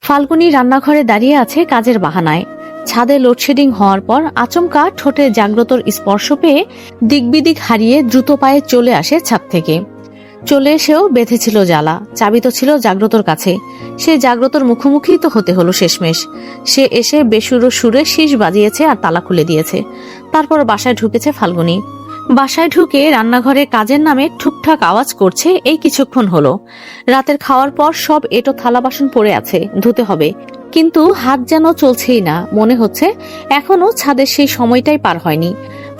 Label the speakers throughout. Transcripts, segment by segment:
Speaker 1: ফাল্গুনী রান্নাঘরে দাঁড়িয়ে আছে কাজের বাহানায়। ছাদে লোডশেডিং হওয়ার পর আচমকা ঠোঁটে জাগ্রতর স্পর্শ পেয়ে দিকবিদিক হারিয়ে দ্রুত পায়ে চলে আসে ছাদ থেকে। চলে এসেও বেঁধেছিল জ্বালা, চাবি তো ছিল জাগ্রতর কাছে। সে জাগ্রতর মুখোমুখি তো হতে হলো শেষমেশ। সে এসে বেসুরো সুরে শীষ বাজিয়েছে আর তালা খুলে দিয়েছে। তারপর বাসায় ঢুকেছে ফাল্গুনী। বাসায় ঢুকে রান্নাঘরে কাজের নামে ঠুকঠাক আওয়াজ করছে এই কিছুক্ষণ হলো। রাতের খাওয়ার পর সব এঁটো থালা বাসন পড়ে আছে, ধুতে হবে, কিন্তু হাত যেন চলছেই না। মনে হচ্ছে এখনো ছাদের সেই সময়টাই পার হয়নি,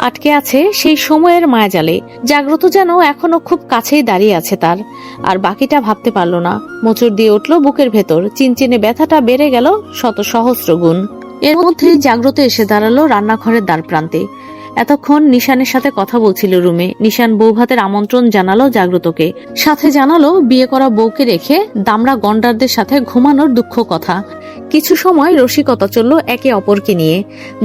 Speaker 1: আটকে আছে সেই সময়ের মায়াজালে। জাগ্রত যেন এখনো খুব কাছেই দাঁড়িয়ে আছে তার, আর বাকিটা ভাবতে পারল না। মোচড় দিয়ে উঠল বুকের ভেতর, চিনচিনে ব্যথাটা বেড়ে গেল শত সহস্র গুণ। এর মধ্যেই জাগ্রত এসে দাঁড়ালো রান্নাঘরের দ্বার প্রান্তে। এতক্ষণ নিশানের সাথে কথা বলছিল রুমে। নিশান বৌভাতের আমন্ত্রণ জানালো জাগ্রতকে, সাথে জানালো বিয়ে করা বউকে রেখে দামড়া গন্ডারদের সাথে ঘুমানোর দুঃখ কথা। কিছু সময় রসিকতা চলল একে অপরকে নিয়ে।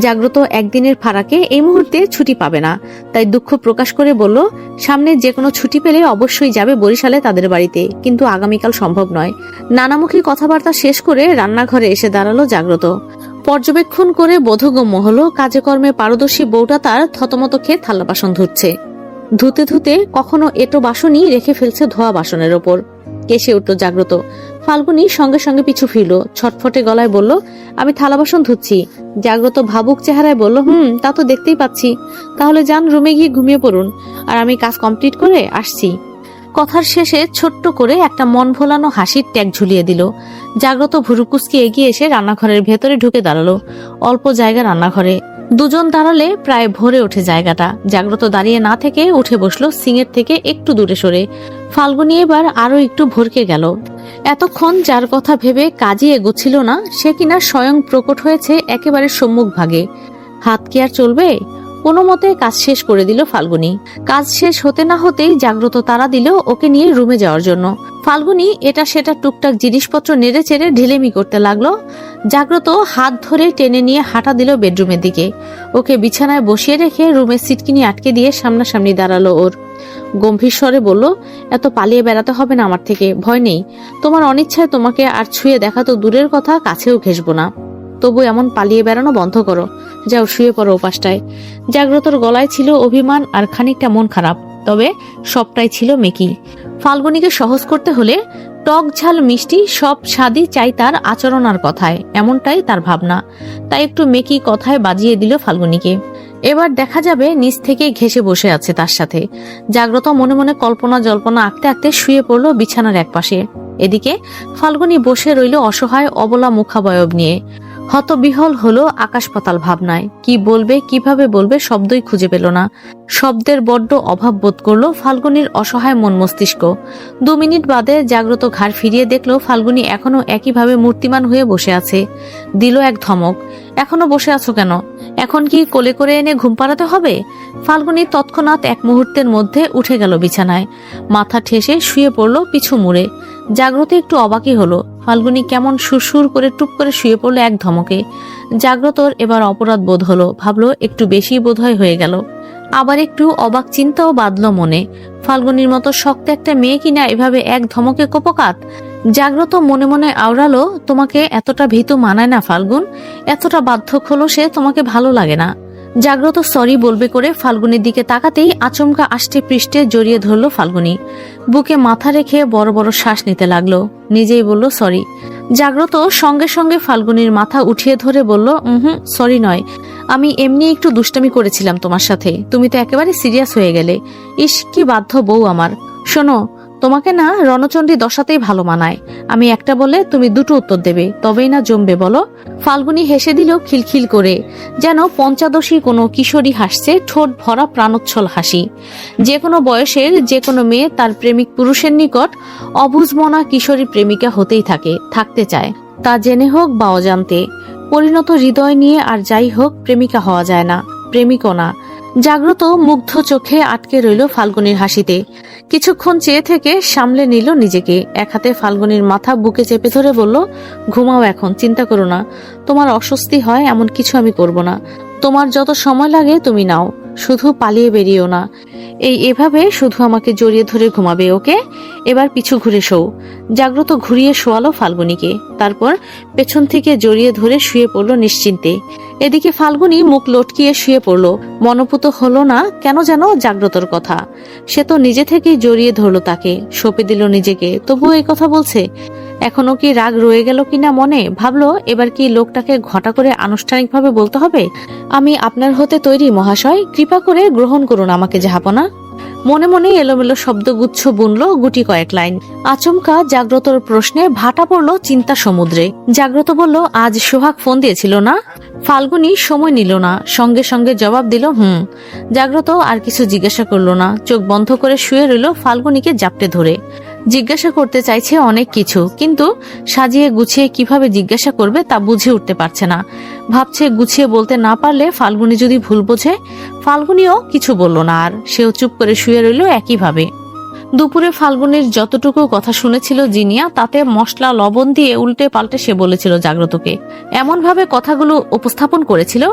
Speaker 1: জাগ্রত একদিনের ফারাকে এই মুহূর্তে ছুটি পাবে না, তাই দুঃখ প্রকাশ করে বলল সামনে যে কোনো ছুটি পেলে অবশ্যই যাবে বরিশালে তাদের বাড়িতে, কিন্তু আগামীকাল সম্ভব নয়। নানামুখী কথাবার্তা শেষ করে রান্নাঘরে এসে দাঁড়ালো জাগ্রত। পর্যবেক্ষণ করে বোধগম্য হলো কাজে কর্মে পারদর্শী বউটা তার থতমত খেয়ে থালা বাসন ধুচ্ছে। ধুতে ধুতে কখনো এটো বাসনই রেখে ফেলছে ধোয়া বাসনের ওপর। কেসে উঠল জাগ্রত। ফাল্গুনী সঙ্গে সঙ্গে পিছু ফিরল, ছটফটে গলায় বলল আমি থালা বাসন ধুচ্ছি। জাগ্রত ভাবুক চেহারায় বলল তা তো দেখতেই পাচ্ছি। তাহলে যান রুমে গিয়ে ঘুমিয়ে পড়ুন, আর আমি কাজ কমপ্লিট করে আসছি। কথার শেষে ছোট্ট করে একটা মন ভোলানো হাসির ট্যাগ ঝুলিয়ে দিল। জাগ্রত ভুরুকুসকে এগিয়ে এসে রান্নাঘরের ভেতরে ঢুকে দাঁড়ালো। অল্প জায়গা রান্নাঘরে, দুজন দাঁড়ালে প্রায় ভরে ওঠে জায়গাটা। জাগ্রত দাঁড়িয়ে না থেকে উঠে বসলো সিংয়ের থেকে একটু দূরে সরে। ফাল্গুনী এবার আরো একটু ভরকে গেল। এতক্ষণ যার কথা ভেবে কাজই এগোচ্ছিল না, সে কিনা স্বয়ং প্রকট হয়েছে একেবারে সম্মুখ ভাগে। হাত কি আর চলবে? কোনো মতে কাজ শেষ করে দিল ফাল্গুনী। কাজ শেষ হতে না হতেই জাগ্রত তাড়া দিল ওকে নিয়ে রুমে যাওয়ার জন্য। ফাল্গুনী এটা সেটা টুকটাক জিনিসপত্র নেড়ে চেড়ে ঢিলেমি করতে লাগলো। জাগ্রত হাত ধরে টেনে নিয়ে হাঁটা দিল বেডরুমের দিকে। ওকে বিছানায় বসিয়ে রেখে রুমের সিটকিনি আটকে দিয়ে সামনাসামনি দাঁড়ালো ওর। গম্ভীর স্বরে বলল এত পালিয়ে বেড়াতে হবে না আমার থেকে, ভয় নেই। তোমার অনিচ্ছায় তোমাকে আর ছুঁয়ে দেখা তো দূরের কথা, কাছেও ঘেসবো না। তবু এমন পালিয়ে বেড়ানো বন্ধ করো, যাও শুয়ে পড়ো ওপাশটায়। জাগ্রতর গলায় ছিল অভিমান আর খানিকটা মন খারাপ, তবে সবটাই ছিল মেকি। ফাল্গুনীকে সহজ করতে হলে টক ঝাল মিষ্টি সব স্বাদই চাই তার আচরণ আর কথায়, এমনটাই তার ভাবনা। তাই একটু মেকি কথায় বাজিয়ে দিল ফাল্গুনীকে। এবার দেখা যাবে নিচ থেকে ঘেসে বসে আছে তার সাথে। জাগ্রত মনে মনে কল্পনা জল্পনা আঁকতে আঁকতে শুয়ে পড়ল বিছানার একপাশে। এদিকে ফাল্গুনী বসে রইল অসহায় অবলা মুখাবয়ব নিয়ে। হতবিহল হলো আকাশ পাতাল ভাবনায়। কি বলবে কিভাবে বলবে শব্দই খুঁজে পেল না। শব্দের বড্ড অভাব বোধ করলো ফাল্গুনীর অসহায় মন মস্তিষ্ক। 2 মিনিট বাদে জাগ্রত ঘাড় ফিরিয়ে দেখলো ফাল্গুনী এখনো একইভাবে মূর্তিমান হয়ে বসে আছে। দিল এক ধমক, এখনো বসে আছো কেন? এখন কি কোলে করে এনে ঘুম পাড়াতে হবে? ফাল্গুনী তৎক্ষণাৎ এক মুহূর্তের মধ্যে উঠে গেল বিছানায়, মাথা ঠেসে শুয়ে পড়ল পিছু মুড়ে। জাগ্রত একটু অবাকই হলো, ফাল্গুনী কেমন সুরসুর করে টুপ করে শুয়ে পড়লো এক ধমকে। জাগ্রতর এবার অপরাধ বোধ হলো, ভাবলো একটু বেশি বোধহয় হয়ে গেল। আবার একটু অবাক চিন্তাও বাঁধল মনে। ফাল্গুনীর মতো শক্ত একটা মেয়ে কিনা এভাবে এক ধমকে কোপকাত। জাগ্রত মনে মনে আওড়ালো, তোমাকে এতটা ভীতু মানায় না ফাল্গুন, এতটা বাধ্য হলো সে তোমাকে ভালো লাগে না। জাগ্রত সরি বলবে করে ফাল্গুনির দিকে তাকাতেই আচমকা আষ্টে পৃষ্ঠে জড়িয়ে ধরল ফাল্গুনী। বুকে মাথা রেখে বড় বড় শ্বাস নিতে লাগলো, নিজেই বলল সরি। জাগ্রত সঙ্গে সঙ্গে ফাল্গুনির মাথা উঠিয়ে ধরে বলল সরি নয়, আমি এমনি একটু দুষ্টামি করেছিলাম তোমার সাথে, তুমি তো একেবারে সিরিয়াস হয়ে গেলে। ইস কি বাধ্য বউ আমার। শোনো, তোমাকে না রণচণ্ডী দশাতেই ভালো মানায়। আমি একটা বলে তুমি দুটো উত্তর দেবে, তবেই না জমবে বলো। ফাল্গুনী হেসে দিল খিলখিল করে, যেন পঞ্চাদশী কোনো কিশোরী হাসছে, ঠোঁট ভরা প্রাণোচ্ছল হাসি। যে কোনো বয়সের যে কোনো মেয়ে তার প্রেমিক পুরুষের নিকট অবুঝমনা কিশোরী প্রেমিকা হতেই থাকে, থাকতে চায়। তা জেনে হোক বা অজান্তে। পরিণত হৃদয় নিয়ে আর যাই হোক প্রেমিকা হওয়া যায় না, প্রেমিকও না। জাগ্রত মুগ্ধ চোখে আটকে রইল ফাল্গুনীর হাসিতে। কিছুক্ষণ চেয়ে থেকে সামলে নিল নিজেকে। এক হাতে ফাল্গুনীর মাথা বুকে চেপে ধরে বলল, ঘুমাও এখন, চিন্তা করো না। তোমার অস্বস্তি হয় এমন কিছু আমি করব না। তোমার যত সময় লাগে তুমি নাও, শুধু পালিয়ে বেরিয়েও না। এভাবে শুধু আমাকে জড়িয়ে ধরে ঘুমাবে, ওকে? এবার পিছু ঘুরে শোও। জাগ্রত ঘুরিয়ে শোয়ালো ফাল্গুনীকে, তারপর পেছন থেকে জড়িয়ে ধরে শুয়ে পড়ল নিশ্চিন্তে। এদিকে ফাল্গুনী মুখ লটকিয়ে শুয়ে পড়ল। মনোপুত হলো না কেন যেন জাগ্রতর কথা। সে তো নিজে থেকেই জড়িয়ে ধরলো তাকে, সঁপে দিল নিজেকে, তবুও এই কথা বলছে। এখনো কি রাগ রয়ে গেল কিনা মনে, ভাবলো এবার কি লোকটাকে ঘটা করে আনুষ্ঠানিকভাবে বলতে হবে, আমি আপনার হতে তৈরি মহাশয়, কৃপা করে গ্রহণ করুন আমাকে জাহাপনা। মনে মনে এলোমেলো শব্দগুচ্ছ বুনল গুটি কয়েক লাইন। আচমকা জাগ্রতর প্রশ্নে ভাটা পড়ল চিন্তা সমুদ্রে। জাগ্রত বলল, আজ সোহাগ ফোন দিয়েছিল না? ফাল্গুনী সময় নিল না, সঙ্গে সঙ্গে জবাব দিল, জাগ্রত আর কিছু জিজ্ঞাসা করলো না, চোখ বন্ধ করে শুয়ে রইল ফাল্গুনীকে জাপটে ধরে। জিজ্ঞাসা করতে চাইছে অনেক কিছু, কিন্তু সাজিয়ে গুছিয়ে কিভাবে জিজ্ঞাসা করবে তা বুঝে উঠতে পারছে না। ভাবছে গুছিয়ে বলতে না পারলে ফাল্গুনী যদি ভুল বোঝে। ফাল্গুনীও কিছু বলল না, আর সেও চুপ করে শুয়ে রইল একইভাবে। দুপুরে ফাল্গুনীর যতটুকু কথা শুনেছিল জিনিয়া, তাতে মশলা লবণ দিয়ে উল্টে পাল্টে সে বলেছিল জাগ্রতকে। এমন ভাবে কথাগুলো উপস্থাপন করেছিল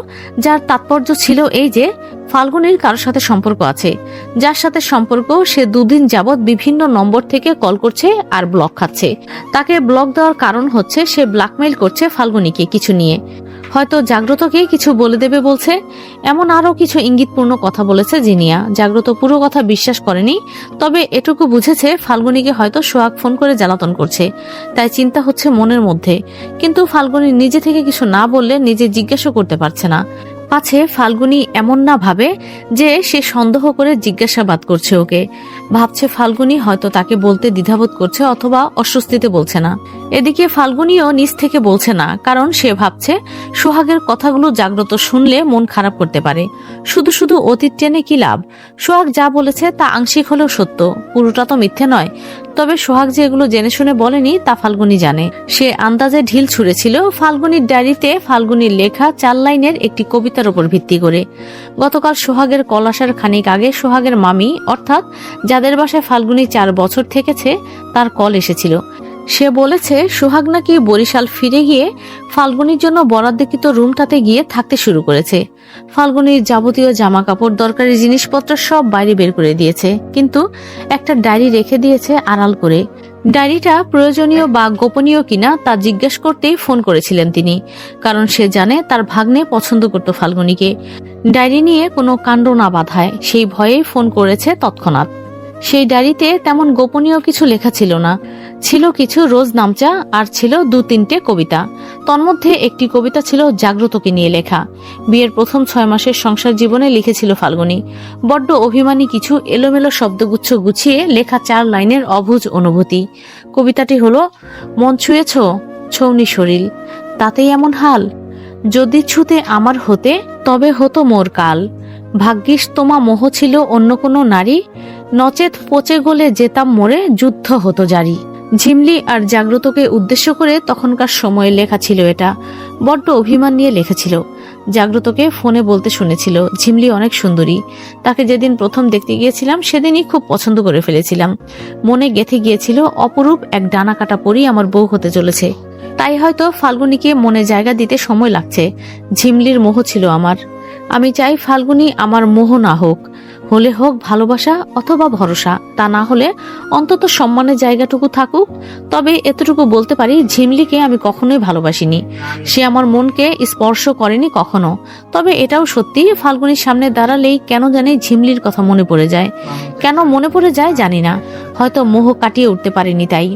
Speaker 1: যার তাৎপর্য ছিল এই যে ফাল্গুনীর কারোর সাথে সম্পর্ক আছে, যার সাথে সম্পর্ক সে দুদিন যাবৎ বিভিন্ন নম্বর থেকে কল করছে আর ব্লক খাচ্ছে। তাকে ব্লক দেওয়ার কারণ হচ্ছে সে ব্ল্যাকমেইল করছে ফাল্গুনীকে কিছু নিয়ে, হয়তো জাগ্রতকে কিছু বলে দেবে বলছে। এমন আরো কিছু ইঙ্গিতপূর্ণ কথা বলেছে জিনিয়া। জাগ্রত পুরো কথা বিশ্বাস করেনি, তবে এটুকু বুঝেছে ফাল্গুনীকে হয়তো সোহাগ ফোন করে জ্বালাতন করছে, তাই চিন্তা হচ্ছে মনের মধ্যে। কিন্তু ফাল্গুনী নিজে থেকে কিছু না বললে নিজে জিজ্ঞাসা করতে পারছে না, পাছে ফাল্গুনী এমন না ভাবে যে সে সন্দেহ করে জিজ্ঞাসাবাদ করছে ওকে। ভাবছে ফাল্গুনী হয়তো তাকে বলতে দ্বিধাবোধ করছে অথবা অস্বস্তিতে বলছে না। এদিকে ফাল্গুনীও নিজ থেকে বলছে না, কারণ সে ভাবছে সোহাগের কথাগুলো জাগ্রত শুনলে মন খারাপ করতে পারে। শুধু শুধু অতীত টেনে কি লাভ? সোহাগ যা বলেছে তা আংশিক হলেও সত্য, পুরোটা তো মিথ্যে নয়। তবে সোহাগ যে এগুলো জেনে শুনে বলেনি তা ফাল্গুনী জানে। সে আন্দাজে ঢিল ছুঁড়েছিল ফাল্গুনীর ডায়েরিতে ফাল্গুনীর লেখা 4 লাইনের একটি কবিতার উপর ভিত্তি করে। গতকাল সোহাগের কল আসার খানিক আগে সোহাগের মামি, অর্থাৎ যাদের বাসায় ফাল্গুনী 4 বছর থেকেছে, তার কল এসেছিল। সে বলেছে সোহাগ নাকি বরিশাল ফিরে গিয়ে ফাল্গুনীর জন্য বরাদ্দকৃত রুমটাতে গিয়ে থাকতে শুরু করেছে। ফাল্গুনীর যাবতীয় জামা কাপড়, দরকারি জিনিসপত্র সব বাইরে বের করে দিয়েছে, কিন্তু একটা ডায়েরি রেখে দিয়েছে আড়াল করে। ডায়েরিটা প্রয়োজনীয় বা গোপনীয় কিনা তা জিজ্ঞেস করতেই ফোন করেছিলেন তিনি, কারণ সে জানে তার ভাগ্নে পছন্দ করত ফাল্গুনীকে। ডায়েরি নিয়ে কোনো কাণ্ড না বাধায় সেই ভয়েই ফোন করেছে তৎক্ষণাৎ। সেই ডায়েরিতে তেমন গোপনীয় কিছু লেখা ছিল না, ছিল কিছু রোজ নামচা আর ছিল 2-3টে কবিতা। তন্মধ্যে একটি কবিতা ছিল জাগ্রতকে নিয়ে লেখা। বিয়ের প্রথম 6 মাসের সংসার জীবনে লিখেছিল ফাল্গুনী। বড্ড অভিমানী কিছু এলোমেলো শব্দগুচ্ছ গুছিয়ে লেখা 4 লাইনের অবুঝ অনুভূতি। কবিতাটি হলো, মন ছুঁয়েছ ছৌনি শরীর, তাতেই এমন হাল, যদি ছুতে আমার হতে তবে হতো মোর কাল, ভাগ্যিস তোমা মোহ ছিল অন্য কোনো নারী, নচেত পচে গলে যেতাম মোরে যুদ্ধ হতো জারি। ঝিমলি আর জাগ্রতকে উদ্দেশ্য করে তখনকার সময়ে লেখা ছিল এটা। বড্ড অভিমান নিয়ে লেখেছিল। জাগ্রতকে ফোনে বলতে শুনেছিল ঝিমলি অনেক সুন্দরী, তাকে যেদিন প্রথম দেখতে গিয়েছিলাম সেদিনই খুব পছন্দ করে ফেলেছিলাম। মনে গেঁথে গিয়েছিল অপরূপ এক ডানা কাটা পরী আমার বউ হতে চলেছে। তাই হয়তো ফাল্গুনীকে মনে জায়গা দিতে সময় লাগছে। ঝিমলির মোহ ছিল আমার। আমি চাই ফাল্গুনী আমার মোহ না হোক, হলে হোক ভালোবাসা অথবা ভরসা, তা না হলে অন্তত সম্মানের জায়গাটুকু থাকুক। তবে এতটুকু বলতে পারি, ঝিমলিকে আমি কখনোই ভালোবাসিনি, সে আমার মনকে স্পর্শ করেনি কখনো। তবে এটাও সত্যি, ফাল্গুনীর সামনে দাঁড়ালেই কেন জানি ঝিমলির কথা মনে পড়ে যায়। কেন মনে পড়ে যায় জানি না, হয়তো মোহ কাটিয়ে উঠতে পারিনি তাই।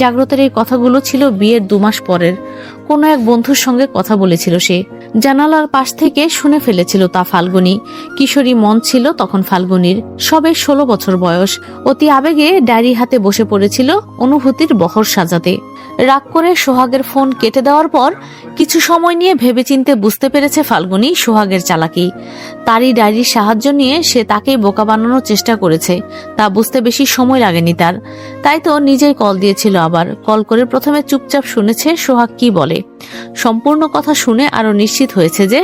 Speaker 1: জাগ্রতের এই কথাগুলো ছিল বিয়ের 2 মাস পরের। কোনো এক বন্ধুর সঙ্গে কথা বলেছিল সে, জানালার পাশ থেকে শুনে ফেলেছিল তা ফাল্গুনী। কিশোরী মন ছিল তখন ফাল্গুনীর, সবে 16 বছর বয়স। অতি আবেগে ডায়েরি হাতে বসে পড়েছিল অনুভূতির বহর সাজাতে। রাগ করে সোহাগের ফোন কেটে দেওয়ার পর কিছু সময় নিয়ে ভেবেচিন্তে বুঝতে পেরেছে ফাল্গুনী সোহাগের চালাকি। তারই ডায়েরির সাহায্য নিয়ে সে তাকেই বোকা বানানোর চেষ্টা করেছে, তা বুঝতে বেশি সময় লাগেনি তার। তাই তো নিজেই কল দিয়েছিল আবার। কল করে প্রথমে চুপচাপ শুনেছে সোহাগ কি বলে। সম্পূর্ণ কথা শুনে আরো নিশ্চিত হয়েছে যে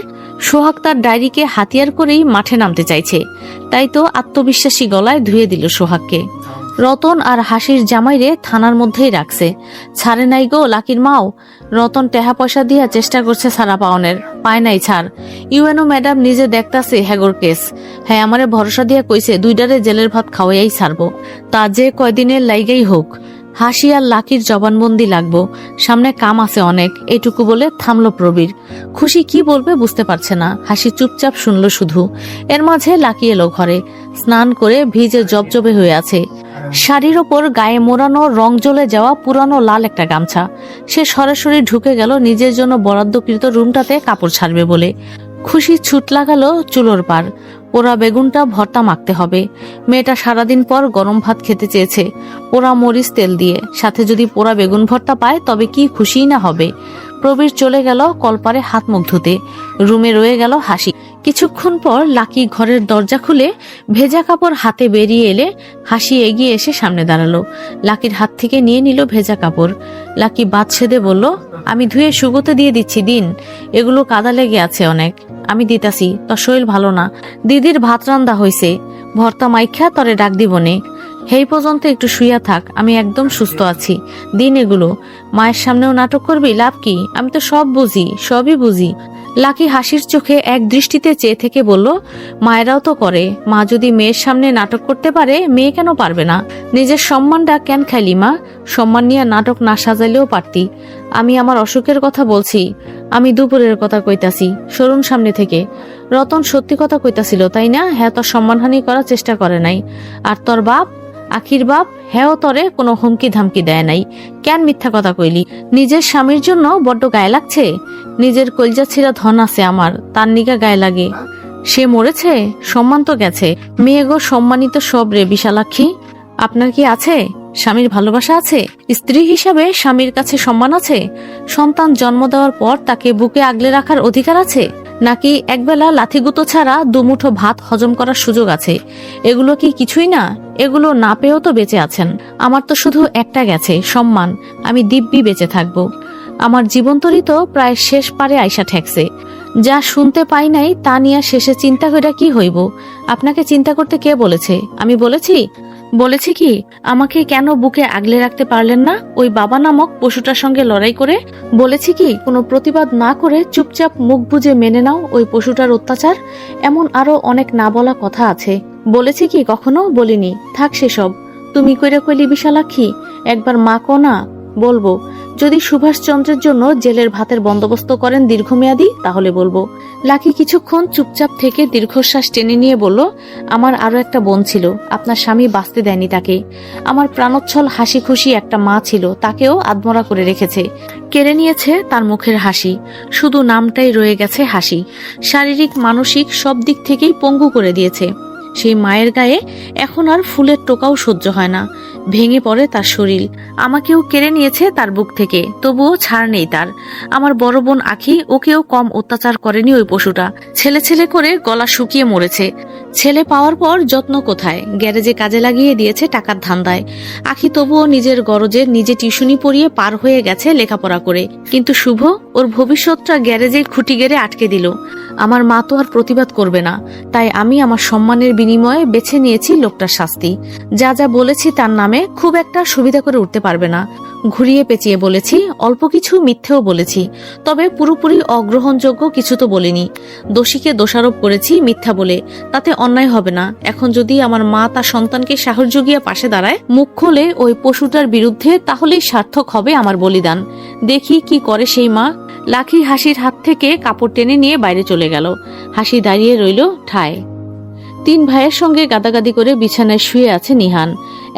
Speaker 1: সোহাগ তার ডায়েরিকে হাতিয়ার করেই মাঠে নামতে চাইছে। তাই তো আত্মবিশ্বাসী গলায় ধুয়ে দিল সোহাগকে। রতন আর হাসির জামাইরে থানার মধ্যেই রাখছে, ছাড়ে নাই গো লাকির মাও। রতন টেহা পয়সা দিয়া চেষ্টা করছে ছাড়া পাওনের, পায় নাই ছাড়। ইউএনও ম্যাডাম নিজে দেখতাছে হ্যাগোর কেস। হ্যাঁ আমারে ভরসা দিয়া কইছে দুইটারে জেলের ভাত খাওয়াই ছাড়বো, তা যে কয়দিনের লাইগাই হোক। হাসি আর লাকির জবানবন্দি লাগবো, সামনে কাম আছে অনেক, এটুকু বলে থামলো প্রবীর। খুশি কি বলবে বুঝতে পারছে না, হাসি চুপচাপ শুনলো শুধু। এর মাঝে লাকি এলো ঘরে, স্নান করে ভিজে জবজবে হয়ে আছে। শাড়ির ওপর গায়ে মোড়ানো রং জ্বলে যাওয়া পুরানো লাল একটা গামছা। সে সরাসরি ঢুকে গেল নিজের জন্য বরাদ্দকৃত রুমটাতে কাপড় ছাড়বে বলে। খুশি ছুট লাগালো চুলোর পার, পোড়া বেগুনটা ভর্তা মাখতে হবে। মেয়েটা সারাদিন পর গরম ভাত খেতে চেয়েছে, পোড়া মরিচ তেল দিয়ে, সাথে যদি পোড়া বেগুন ভর্তা পায় তবে কি খুশিই না হবে। প্রবীর চলে গেল কলপারে হাত মুখ ধুতে, রুমে রয়ে গেল হাসি। কিছুক্ষণ পর লাকি ঘরের দরজা খুলে ভেজা কাপড় হাতে বেরিয়ে এলে হাসি এগিয়ে এসে সামনে দাঁড়ালো। লাকির হাত থেকে নিয়ে নিল ভেজা কাপড়। লাকি বাদ ছেদে বলল, আমি ধুয়ে শুকোতে দিয়ে দিচ্ছি, দিন। এগুলো কাদা লেগে আছে অনেক। আমি দিতাছি, তোর শরীর ভালো না। দিদির ভাত রান্দা হইছে, ভর্তা মাইখা তরে ডাক দিবনে। এই পর্যন্ত একটু শুইয়া থাক, আমি একদম সুস্থ আছি, দিন এগুলো। মায়ের সামনেও নাটক করবি, লাভ কি? আমি তো সব বুঝি, সবই বুঝি। লাকি হাসির চোখে এক দৃষ্টিতে চেয়ে থেকে বলল, মায়েরাও তো করে, মা যদি মেয়ের সামনে নাটক করতে পারে, মেয়ে কেন পারবে না? নিজের সম্মানটা কেন খাইলি মা? সম্মান নিয়ে নাটক না সাজাইলেও পারতি। আমি আমার অসুখের কথা বলছি, আমি দুপুরের কথা কইতাছি, সরুন সামনে থেকে। রতন সত্যি কথা কইতাছিল তাই না? হ্যাঁ, তোর সম্মানহানি করার চেষ্টা করে নাই। আর তোর বাপ, আখির বাপ, হ্যাঁ তরে কোনো হুমকি ধামকি দেয় নাই। কেন মিথ্যা কথা কইলি? নিজের স্বামীর জন্য বড্ড গায়ে লাগছে? নিজের কলজা ছিঁড়া ধন আছে আমার, তার নিগা গায়ে লাগে। সে মরেছে, সম্মান তো গেছে। মেয়ে গো সম্মানিত সব রে বিশালাক্ষী। আপনার কি আছে? স্বামীর ভালোবাসা আছে? স্ত্রী হিসাবে স্বামীর কাছে সম্মান আছে? সন্তান জন্ম দেওয়ার পর তাকে বুকে আগলে রাখার অধিকার আছে? নাকি একবেলা লাথিগুতো ছাড়া দুমুঠো ভাত হজম করার সুযোগ আছে? এগুলো কি কিছুই না? এগুলো না পেয়েও তো বেঁচে আছেন। আমার তো শুধু একটা গেছে, সম্মান। আমি দিব্যি বেঁচে থাকবো। আমার জীবনতরই তো প্রায় শেষ পারে আইসা ঠেকছে। যা শুনতে পাই নাই তা নিয়ে শেষে চিন্তা করে কি হইব? আপনাকে চিন্তা করতে কে বলেছে? আমি বলেছি কি আমাকে কেন বুকে আগলে রাখতে পারলেন না ওই বাবা নামক পশুটার সঙ্গে লড়াই করে? বলেছি কি কোনো প্রতিবাদ না করে চুপচাপ মুখ বুজে মেনে নাও ওই পশুটার অত্যাচার? এমন আরো অনেক না বলা কথা আছে। বলেছি কি কখনো? বলিনি। থাক সেসব। তুমি কইরা কইলি বিশালাক্ষী, একবার মা কো না। বলবো। যদি সুভাষচন্দ্রের জন্য জেলের ভাতের বন্দোবস্ত করেন দীর্ঘমেয়াদী, তাহলে বলবো। লাকি কিছুক্ষণ চুপচাপ থেকে দীর্ঘশ্বাস টেনে নিয়ে বলল, আমার আরো একটা বোন ছিল, আপনার স্বামী বাঁচতে দেয়নি তাকে। আমার প্রাণোচ্ছল হাসি খুশি একটা মা ছিল, তাকেও আদমরা করে রেখেছে। কেড়ে নিয়েছে তার মুখের হাসি, শুধু নামটাই রয়ে গেছে হাসি। শারীরিক মানসিক সব দিক থেকেই পঙ্গু করে দিয়েছে। সেই মায়ের গায়ে এখন আর ফুলের টোকাও সহ্য হয় না, ভেঙে পড়ে তার শরীর। আমাকেও কেড়ে নিয়েছে তার বুক থেকে, তবুও ছাড় নেই তার। আমার বড় বোন আখি, ওকেও কম অত্যাচার করেনি ওই পশুটা। ছেলে ছেলে করে গলা শুকিয়ে মরেছে। ছেলে পাওয়ার পর যত্ন কোথায়? গ্যারেজে কাজে লাগিয়ে দিয়েছে টাকার ধান্দায়। আখি তবুও নিজের গরজে নিজে টিউশনি পড়িয়ে পার হয়ে গেছে লেখাপড়া করে। কিন্তু শুভ, ওর ভবিষ্যৎটা গ্যারেজে খুঁটি গেড়ে আটকে দিল। আমার মা তো আর প্রতিবাদ করবে না, তাই আমি আমার সম্মানের বিনিময়ে বেছে নিয়েছি লোকটার শাস্তি। যা যা বলেছি তার নামে খুব একটা সুবিধা করে উঠতে পারবে না। ঘুরিয়ে পেঁচিয়ে বলেছি, অল্প কিছু মিথ্যেও বলেছি, তবে পুরোপুরি অগ্রহণযোগ্য কিছু তো বলিনি। দোষীকে দোষারোপ করেছি মিথ্যা বলে, তাতে অন্যায় হবে না। এখন যদি আমার মা তার সন্তানকে সাহস জুগিয়ে পাশে দাঁড়ায়, মুখ খোলে ওই পশুটার বিরুদ্ধে, তাহলেই সার্থক হবে আমার বলিদান। দেখি কি করে সেই মা। লাকি হাসির হাত থেকে কাপড় টেনে নিয়ে বাইরে চলে গেল। হাসি দাঁড়িয়ে রইল ঠায়। 3 ভাইয়ের সঙ্গে গাদাগাদি করে বিছানায় শুয়ে আছে নিহান।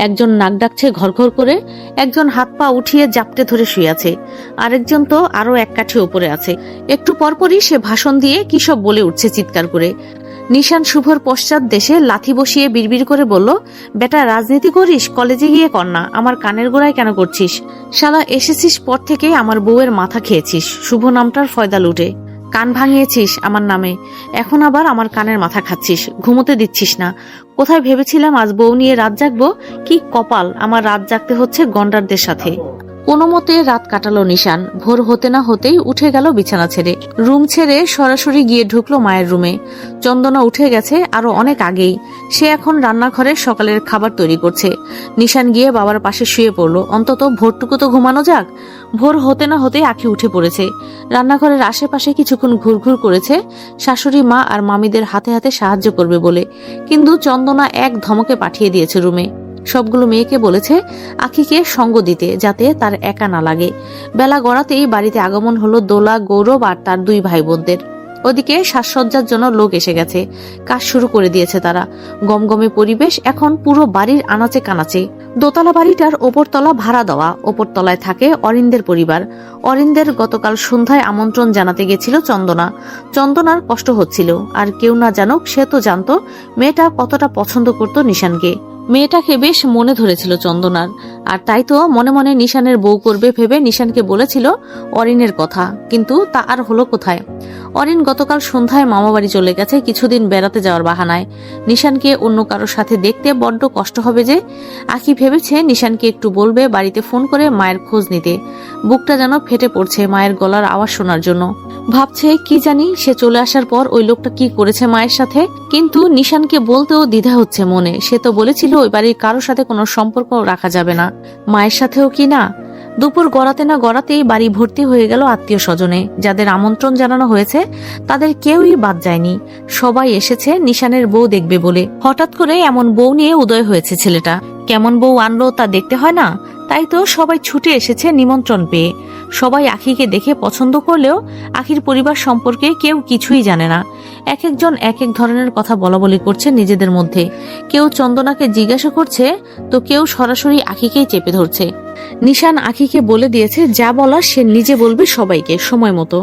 Speaker 1: একজন নাক ডাকছে ঘরঘর করে, একজন হাত পা উঠিয়ে জাপটে ধরে শুয়ে আছে, আরেকজন তো আরো এক কাঠি উপরে আছে। একটু পরপরই সে ভাষণ দিয়ে কি সব বলে উঠছে চিৎকার করে। নিশান শুভর পশ্চাৎ দেশে লাথি বসিয়ে বিড়বিড় করে বলল, বেটা রাজনীতি করিস, কলেজে গিয়ে কর না, আমার কানের গোড়ায় কেন করছিস? শালা এসেছিস পর থেকে আমার বউয়ের মাথা খেয়েছিস, শুভ নামটার ফয়দা লুটে। কান ভাঙিয়েছিস আমার নামে, এখন আবার আমার কানের মাথা খাচ্ছিস, ঘুমোতে দিচ্ছিস না। কোথায় ভেবেছিলাম আজ বউ নিয়ে রাত জাগবো, কি কপাল আমার, রাত জাগতে হচ্ছে গন্ডারদের সাথে। কোনো মতে রাত কাটালো নিশান। ভোর হতে না হতেই উঠে গেল বিছানা ছেড়ে। রুম ছেড়ে সরাসরি গিয়ে ঢুকলো মায়ের রুমে। চন্দনা উঠে গেছে আরো অনেক আগেই। সে এখন রান্নাঘরে সকালের খাবার তৈরি করছে। নিশান গিয়ে বাবার পাশে শুয়ে পড়লো। অন্তত ভোরটুকু তো ঘুমানো যাক। ভোর হতে না হতেই আঁখি উঠে পড়েছে। রান্নাঘরের আশেপাশে কিছুক্ষণ ঘুরঘুর করেছে শাশুড়ি মা আর মামিদের হাতে হাতে সাহায্য করবে বলে, কিন্তু চন্দনা এক ধমকে পাঠিয়ে দিয়েছে রুমে। সবগুলো মেয়েকে বলেছে আখিকে সঙ্গ দিতে, যাতে তার একা না লাগে। বেলা গড়াতেই বাড়িতে আগমন হলো দোলা, গৌরব আর তার দুই ভাই বোনদের। ওদিকে সাজসজ্জার জন্য লোক এসে গেছে। কাজ শুরু করে দিয়েছে তারা। গমগমে পরিবেশ এখন পুরো বাড়ির আনাচে কানাচে। দোতলা বাড়িটার ওপরতলা ভাড়া দেওয়া। ওপরতলায় থাকে অরিন্দের পরিবার। অরিন্দের গতকাল সন্ধ্যায় আমন্ত্রণ জানাতে গেছিল চন্দনা। চন্দনার কষ্ট হচ্ছিল, আর কেউ না জানুক সে তো জানতো মেয়েটা কতটা পছন্দ করত নিশানকে। মেয়েটাকে বেশ মনে ধরেছিল চন্দনার, আর তাই তো মনে মনে নিশানের বউ করবে ভেবে নিশানকে বলেছিল অরিনের কথা। কিন্তু তা আর হলো কোথায়। অরিন গতকাল সন্ধ্যায় মামাবাড়ি চলে গেছে কিছুদিন বেড়াতে যাওয়ার বাহানায়। নিশানকে অন্য কারোর সাথে দেখতে বড্ড কষ্ট হবে যে। আখি ভেবেছে নিশানকে একটু বলবে বাড়িতে ফোন করে মায়ের খোঁজ নিতে। বুকটা যেন ফেটে পড়ছে মায়ের গলার আওয়াজ শোনার জন্য। ভাবছে কি জানি সে চলে আসার পর ওই লোকটা কি করেছে মায়ের সাথে। কিন্তু নিশানকে বলতেও দ্বিধা হচ্ছে মনে। সে তো বলেছিল ওই বাড়ির কারোর সাথে কোনো সম্পর্ক রাখা যাবে না। মায়ের সাথেও কি না। দুপুর গড়াতে না গড়াতেই বাড়ি ভর্তি হয়ে গেল আত্মীয় স্বজনে। যাদের আমন্ত্রণ জানানো হয়েছে তাদের কেউই বাদ যায়নি। সবাই এসেছে নিশানের বউ দেখবে বলে। হঠাৎ করে এমন বউ নিয়ে উদয় হয়েছে ছেলেটা। কেমন বউ আনলো তা দেখতে হয় না। তাই তো সবাই ছুটে এসেছে নিমন্ত্রণ পেয়ে। সবাই আখিকে দেখে পছন্দ করলেও আখির পরিবার সম্পর্কে কেউ কিছুই জানে না। এক একজন এক এক ধরনের কথা বলাবলি করছে নিজেদের মধ্যে। কেউ চন্দনাকে জিজ্ঞাসা করছে, তো কেউ সরাসরি আখিকেই চেপে ধরছে। নিশান আখিকে বলে দিয়েছে যা বলার সে নিজে বলবে সবাইকে সময় মতো।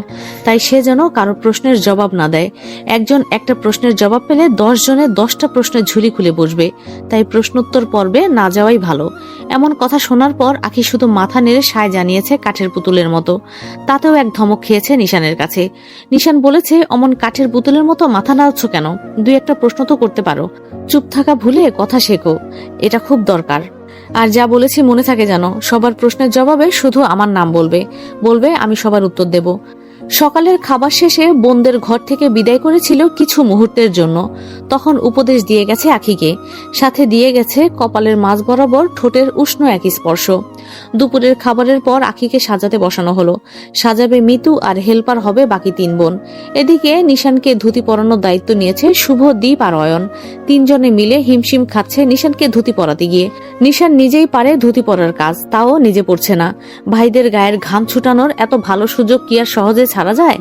Speaker 1: তাই সে যেন কারো প্রশ্নের জবাব না দেয়। একজন একটা প্রশ্নের জবাব পেলে 10 জনে 10টা প্রশ্নের ঝুলি খুলে বসবে। তাই প্রশ্নোত্তর পর্বে না যাওয়াই ভালো। এমন কথা শোনার পর আখি শুধু মাথা নেড়ে সায় জানিয়েছে কাঠের পুতুলের মতো। তাতেও এক ধমক খেয়েছে নিশানের কাছে। নিশান বলেছে অমন কাঠের পুতুলের মতো মাথা নাড়ছ কেন? দুই একটা প্রশ্ন তো করতে পারো। চুপ থাকা ভুলে কথা শেখো, এটা খুব দরকার। আর যা বলেছি মনে থাকে যেন। সবার প্রশ্নের জবাবে শুধু আমার নাম বলবে। বলবে আমি সবার উত্তর দেব। সকালের খাবার শেষে বোনদের ঘর থেকে বিদায় করেছিল কিছু মুহূর্তের জন্য। তখন উপদেশ দিয়ে গেছে আখিকে। সাথে দিয়ে গেছে কপালের মাঝ বরাবর ঠোঁটের উষ্ণ এক স্পর্শ। দুপুরের খাবারের পর আখিকে সাজাতে বসানো হলো। সাজাবে মিতু আর হেল্পার হবে বাকি 3 বোন। এদিকে নিশানকে ধুতি পরানোর দায়িত্ব নিয়েছে শুভ, দীপ আর অয়ন। 3 জনে মিলে হিমশিম খাচ্ছে নিশানকে ধুতি পরাতে গিয়ে। নিশান নিজেই পারে ধুতি পরার কাজ, তাও নিজে পড়ছে না। ভাইদের গায়ের ঘাম ছুটানোর এত ভালো সুযোগ কি আর সহজে ছাড়া যায়?